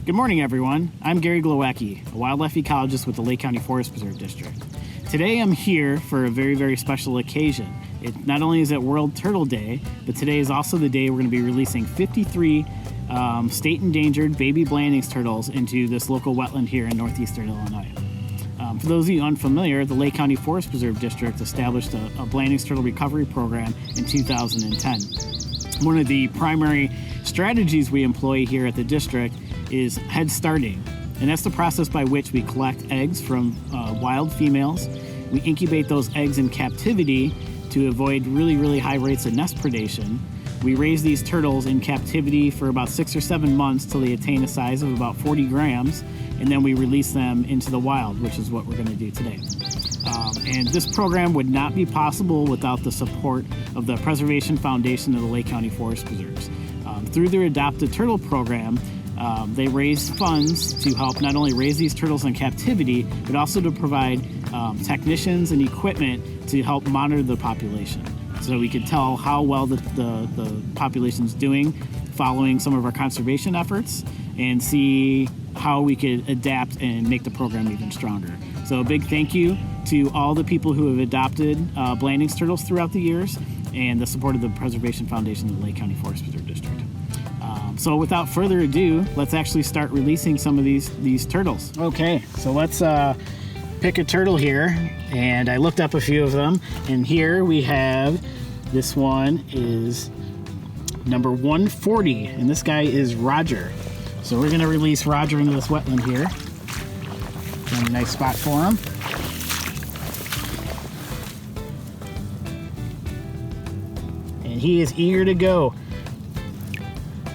Good morning, everyone. I'm Gary Glowacki, a wildlife ecologist with the Lake County Forest Preserve District. Today I'm here for a very, very special occasion. Not only is it World Turtle Day, but today is also the day we're going to be releasing 53 state endangered baby blandingii turtles into this local wetland here in northeastern Illinois. For those of you unfamiliar, the Lake County Forest Preserve District established a blandingii turtle recovery program in 2010. One of the primary strategies we employ here at the district is head starting, and that's the process by which we collect eggs from wild females. We incubate those eggs in captivity to avoid really, really high rates of nest predation. We raise these turtles in captivity for about 6 or 7 months till they attain a size of about 40 grams, and then we release them into the wild, which is what we're going to do today. And this program would not be possible without the support of the Preservation Foundation of the Lake County Forest Preserves. Through their Adopt a Turtle program, they raise funds to help not only raise these turtles in captivity, but also to provide technicians and equipment to help monitor the population. So we can tell how well the population's doing following some of our conservation efforts and see how we could adapt and make the program even stronger. So a big thank you to all the people who have adopted blandingii turtles throughout the years and the support of the Preservation Foundation of the Lake County Forest Preserve District. So without further ado, let's actually start releasing some of these turtles. Okay, so let's pick a turtle here, and I looked up a few of them, and here we have, this one is number 140, and this guy is Roger. So we're gonna release Roger into this wetland here. Find a nice spot for him. And he is eager to go.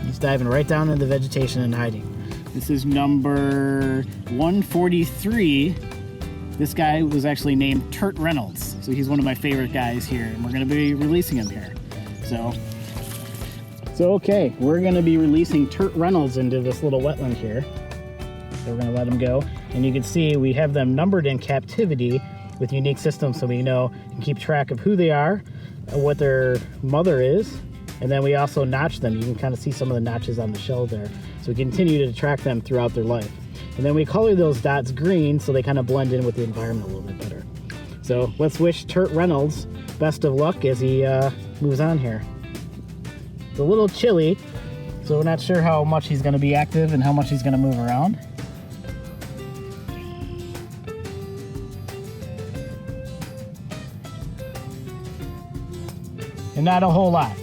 He's diving right down into the vegetation and hiding. This is number 143. This guy was actually named Turt Reynolds, so he's one of my favorite guys here, and we're going to be releasing him here. So okay, we're going to be releasing Turt Reynolds into this little wetland here. So we're going to let him go, and you can see we have them numbered in captivity with unique systems, so we know and keep track of who they are, what their mother is. And then we also notch them. You can kind of see some of the notches on the shell there. So we continue to track them throughout their life. And then we color those dots green so they kind of blend in with the environment a little bit better. So let's wish Turt Reynolds best of luck as he moves on here. It's a little chilly, so we're not sure how much he's going to be active and how much he's going to move around. And not a whole lot.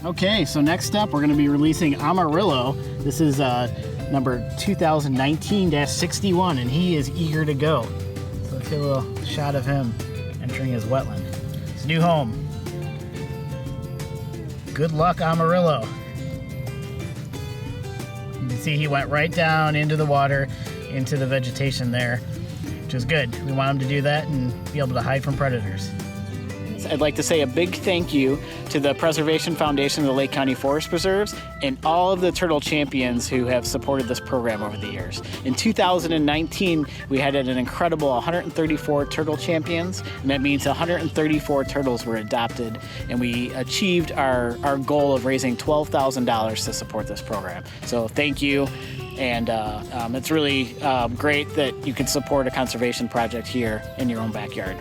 Okay, so next up we're going to be releasing Amarillo. This is number 2019-61, and he is eager to go. So let's get a little shot of him entering his wetland. His new home. Good luck, Amarillo. You can see he went right down into the water, into the vegetation there, which is good. We want him to do that and be able to hide from predators. I'd like to say a big thank you to the Preservation Foundation of the Lake County Forest Preserves and all of the turtle champions who have supported this program over the years. In 2019, we had an incredible 134 turtle champions, and that means 134 turtles were adopted, and we achieved our goal of raising $12,000 to support this program. So thank you, and it's really great that you can support a conservation project here in your own backyard.